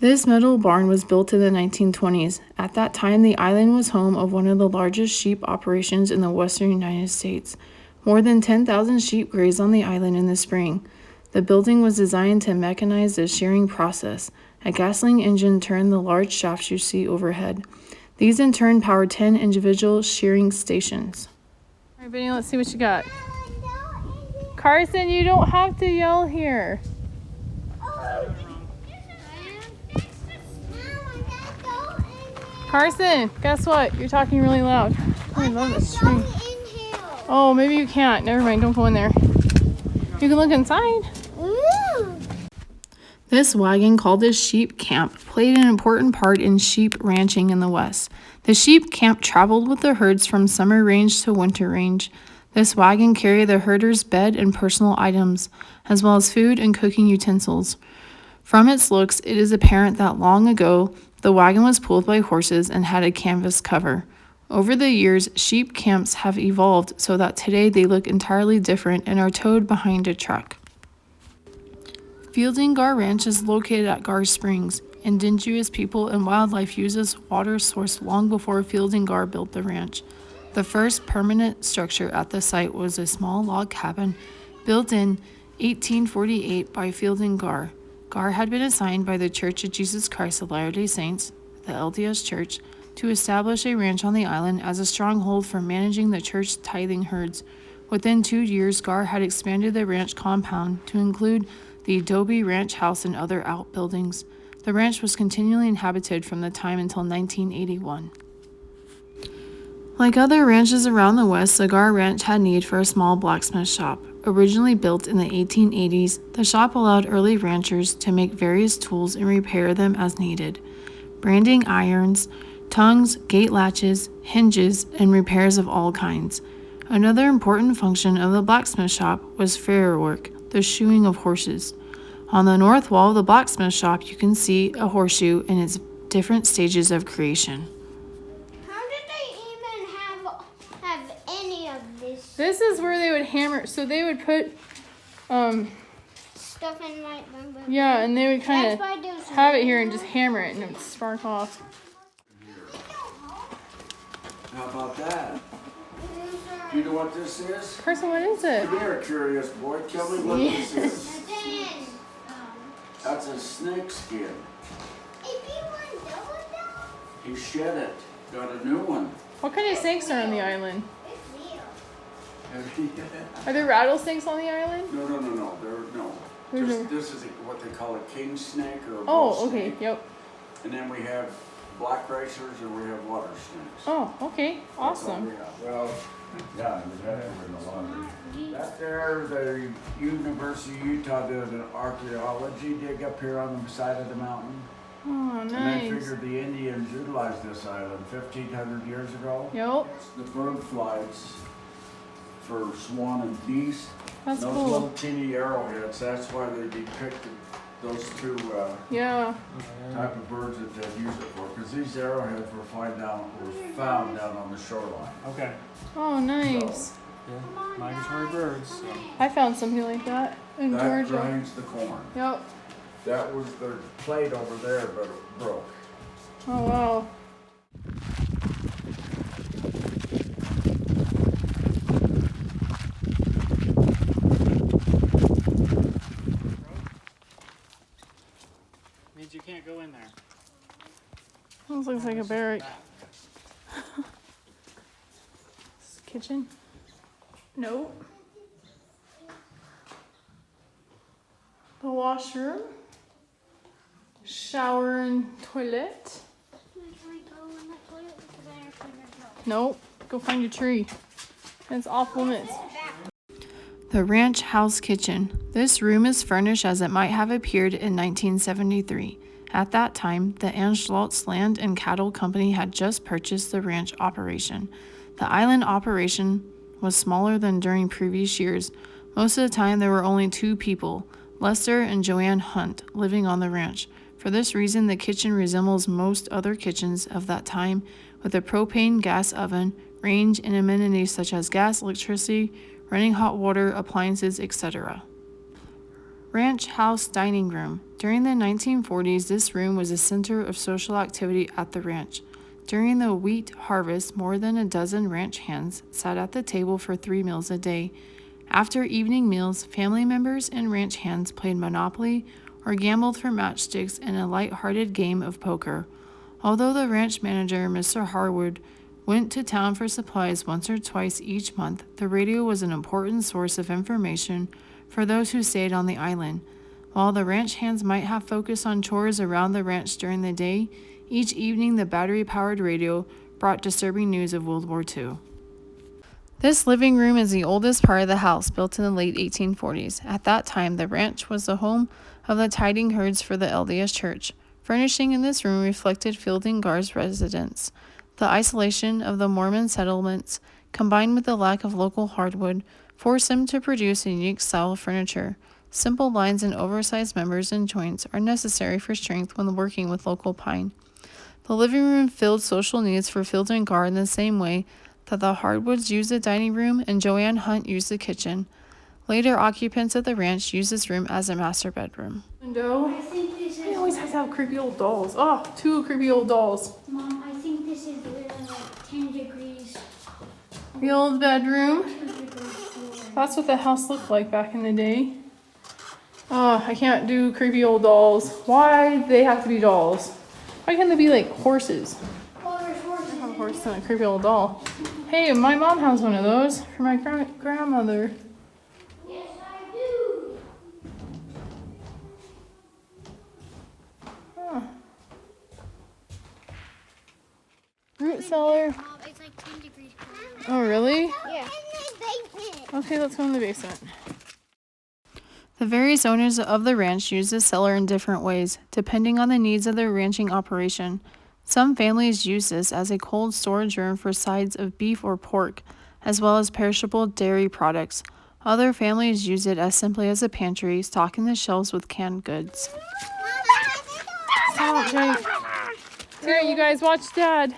This metal barn was built in the 1920s. At that time, the island was home of one of the largest sheep operations in the western United States. More than 10,000 sheep grazed on the island in the spring. The building was designed to mechanize the shearing process. A gasoline engine turned the large shafts you see overhead. These in turn powered 10 individual shearing stations. All right, Benny, let's see what you got. Carson, you don't have to yell here. Carson, guess what? You're talking really loud. I love this tree. Oh, maybe you can't. Never mind, don't go in there. You can look inside. Ooh. This wagon, called the sheep camp, played an important part in sheep ranching in the West. The sheep camp traveled with the herds from summer range to winter range. This wagon carried the herder's bed and personal items, as well as food and cooking utensils. From its looks, it is apparent that long ago, the wagon was pulled by horses and had a canvas cover. Over the years, sheep camps have evolved so that today they look entirely different and are towed behind a truck. Fielding Gar Ranch is located at Gar Springs. Indigenous people and wildlife used this water source long before Fielding Gar built the ranch. The first permanent structure at the site was a small log cabin built in 1848 by Fielding Gar. Gar had been assigned by the Church of Jesus Christ of Latter-day Saints, the LDS Church, to establish a ranch on the island as a stronghold for managing the church's tithing herds. Within 2 years, Gar had expanded the ranch compound to include the adobe ranch house and other outbuildings. The ranch was continually inhabited from the time until 1981. Like other ranches around the West, the Gar Ranch had need for a small blacksmith shop. Originally built in the 1880s, the shop allowed early ranchers to make various tools and repair them as needed. Branding irons, tongues, gate latches, hinges, and repairs of all kinds. Another important function of the blacksmith shop was farrier work, the shoeing of horses. On the north wall of the blacksmith shop, you can see a horseshoe in its different stages of creation. This is where they would hammer. So they would put stuff in like yeah, and they would kind of have it here and just hammer it and it would spark off. How about that? Do you know what this is? Carson, what is it? Come here, curious boy. Tell me what this is. That's a snake skin. He shed it. Got a new one. What kind of snakes are on the island? Are there rattlesnakes on the island? No. This is what they call a king snake or a bull Oh, okay, snake. yep. And then we have black racers and we have water snakes. Oh, okay, awesome. Well, yeah, we have to in the water. That there, the University of Utah did an archaeology dig up here on the side of the mountain. Oh, nice. And they figured the Indians utilized this island 1,500 years ago. Yep. The bird flights for swan and geese. That's those cool. Little teeny arrowheads, that's why they depicted those two yeah. type of birds that they use it for. Because these arrowheads were found down on the shoreline. Okay. Oh, nice. Yeah. Migratory birds. So. I found something like that in That Georgia. grinds the corn. Yep. That was their plate over there, but it broke. Oh, wow. Means you can't go in there. This looks like a barrack. This is a kitchen? No. The washroom. Shower and toilet. Nope. Go find your tree. It's off limits. The ranch house kitchen. This room is furnished as it might have appeared in 1973. At that time, the Antelope Land and Cattle Company had just purchased the ranch operation. The island operation was smaller than during previous years. Most of the time, there were only 2 people, Lester and Joanne Hunt, living on the ranch. For this reason, the kitchen resembles most other kitchens of that time, with a propane gas oven, range, and amenities such as gas, electricity, running hot water, appliances, etc. Ranch House Dining Room. During the 1940s, this room was a center of social activity at the ranch. During the wheat harvest, more than a dozen ranch hands sat at the table for 3 meals a day. After evening meals, family members and ranch hands played Monopoly or gambled for matchsticks in a light-hearted game of poker. Although the ranch manager, Mr. Harwood, went to town for supplies once or twice each month, the radio was an important source of information for those who stayed on the island. While the ranch hands might have focused on chores around the ranch during the day, each evening the battery-powered radio brought disturbing news of World War II. This living room is the oldest part of the house, built in the late 1840s. At that time, the ranch was the home of the tithing herds for the LDS Church. Furnishing in this room reflected Fielding Gar's residence. The isolation of the Mormon settlements, combined with the lack of local hardwood, forced them to produce a unique style of furniture. Simple lines and oversized members and joints are necessary for strength when working with local pine. The living room filled social needs for Fielding Gar in the same way that the Hardwoods used the dining room and Joanne Hunt used the kitchen. Later occupants of the ranch used this room as a master bedroom. Window. I think this is. They always have to have creepy old dolls. Oh, 2 creepy old dolls. Mom, I think this is 10 degrees. The old bedroom. 2 degrees cooler. That's what the house looked like back in the day. Oh, I can't do creepy old dolls. Why do they have to be dolls? Why can't they be like horses? Oh, there's horses. I have a horse and a creepy old doll. Hey, my mom has one of those for my grandmother. Yes, I do. Huh. Root cellar. Mom, it's like 10 degrees cooler. Oh, really? Yeah. Okay, let's go in the basement. The various owners of the ranch use the cellar in different ways, depending on the needs of their ranching operation. Some families use this as a cold storage room for sides of beef or pork, as well as perishable dairy products. Other families use it as simply as a pantry, stocking the shelves with canned goods. Stop, Jake. Here, you guys watch Dad.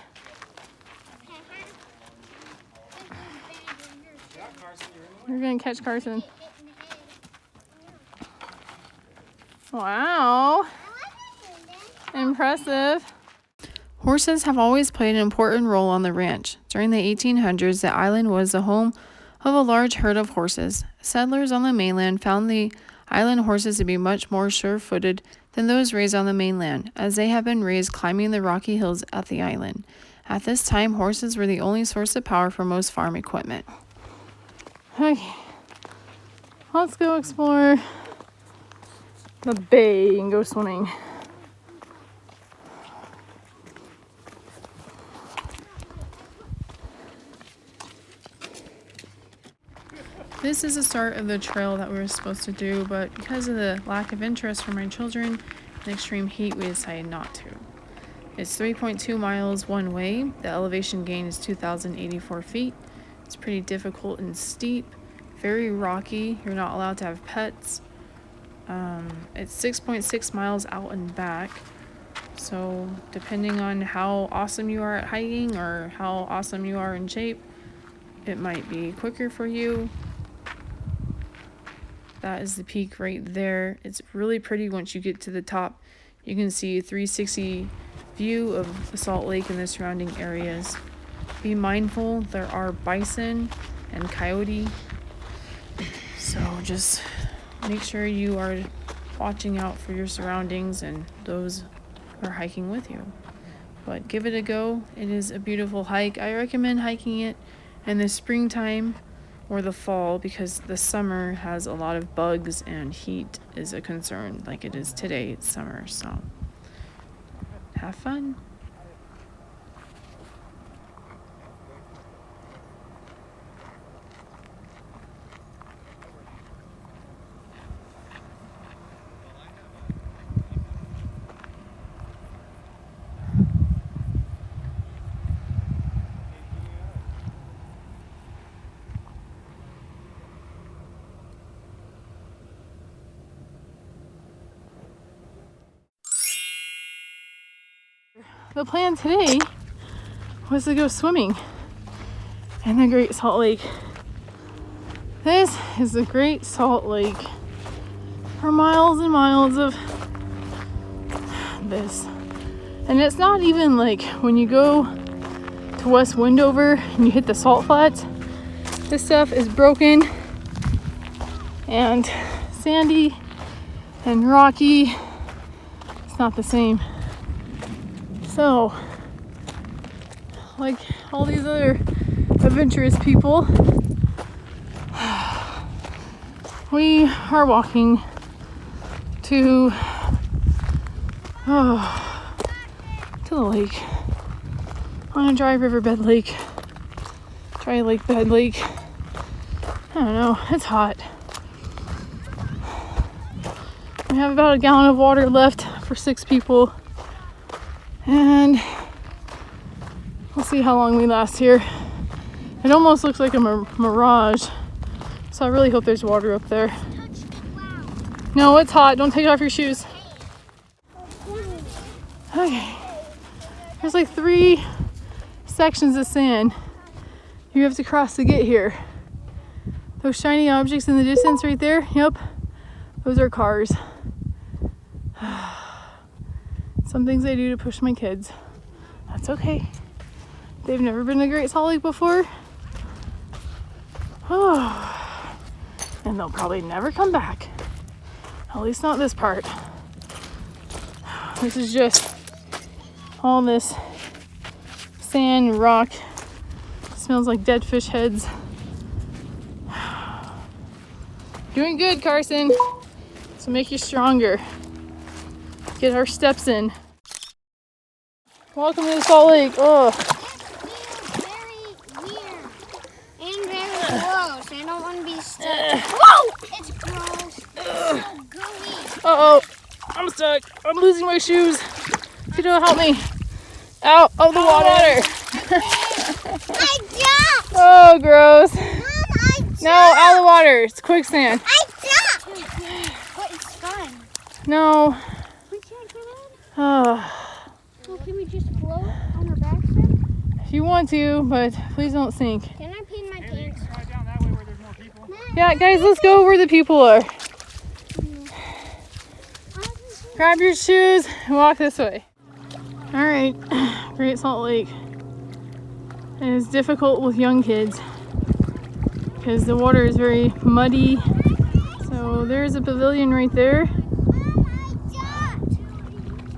You're gonna catch Carson. Wow. Impressive. Horses have always played an important role on the ranch. During the 1800s, the island was the home of a large herd of horses. Settlers on the mainland found the island horses to be much more sure-footed than those raised on the mainland, as they have been raised climbing the rocky hills at the island. At this time, horses were the only source of power for most farm equipment. Okay, let's go explore the bay and go swimming. This is the start of the trail that we were supposed to do, but because of the lack of interest from my children and extreme heat, we decided not to. It's 3.2 miles one way. The elevation gain is 2,084 feet. It's pretty difficult and steep, very rocky. You're not allowed to have pets. It's 6.6 miles out and back. So depending on how awesome you are at hiking or how awesome you are in shape, it might be quicker for you. That is the peak right there. It's really pretty once you get to the top. You can see a 360 view of the Salt Lake and the surrounding areas. Be mindful, there are bison and coyote. So just make sure you are watching out for your surroundings and those who are hiking with you. But give it a go. It is a beautiful hike. I recommend hiking it in the springtime or the fall, because the summer has a lot of bugs and heat is a concern, like it is today. It's summer, so have fun. The plan today was to go swimming in the Great Salt Lake. This is the Great Salt Lake. for miles and miles of this. And it's not even like when you go to West Windover and you hit the salt flats, this stuff is broken and sandy and rocky. It's not the same. So, like all these other adventurous people, we are walking to the lake, on a dry riverbed lake, dry lake bed lake. I don't know, it's hot. We have about a gallon of water left for 6 people, and we'll see how long we last here. It almost looks like a mirage, so I really hope there's water up there. No, it's hot. Don't take off your shoes. Okay. There's like 3 sections of sand you have to cross to get here. Those shiny objects in the distance right there, yep, those are cars. Some things I do to push my kids. That's okay. They've never been to Great Salt Lake before. Oh, and they'll probably never come back. At least not this part. This is just all this sand and rock. Smells like dead fish heads. Doing good, Carson. So make you stronger. Get our steps in. Welcome to the Salt Lake. Oh. It feels very weird and very gross. I don't want to be stuck. Whoa! It's gross. It's so gooey. Uh-oh. I'm stuck. I'm losing my shoes. Tito, help me. Out of the water. I jumped! Oh, gross. Mom, I jumped! No, out of the water. It's quicksand. I jumped! But it's fun. No. We can't get in? Oh. Well, can we just float on our backs then? If you want to, but please don't sink. Can I pee in my Maybe you pants? can try down that way where there's more people. Yeah, guys, let's go where the people are. Grab your shoes and walk this way. All right, Great Salt Lake. It is difficult with young kids because the water is very muddy. So there's a pavilion right there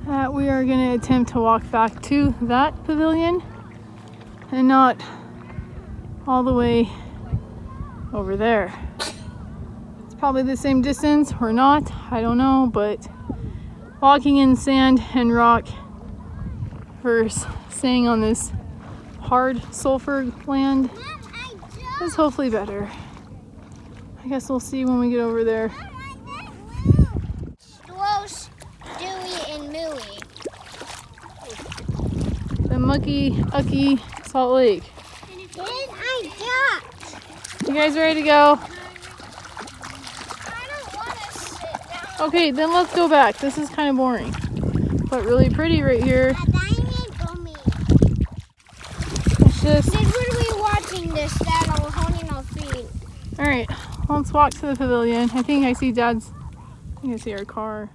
that we are going to attempt to walk back to that pavilion and not all the way over there. It's probably the same distance or not, I don't know, but walking in sand and rock versus staying on this hard sulfur land is hopefully better. I guess we'll see when we get over there. Gross, dewy, and mooey. The mucky Salt Lake. Then I jumped. You guys ready to go? I don't want to sit down. Okay, then let's go back. This is kind of boring, but really pretty right here. It's just, Then what are we watching this that are holding our feet? all right, let's walk to the pavilion. I think I see Dad's, I think I see our car.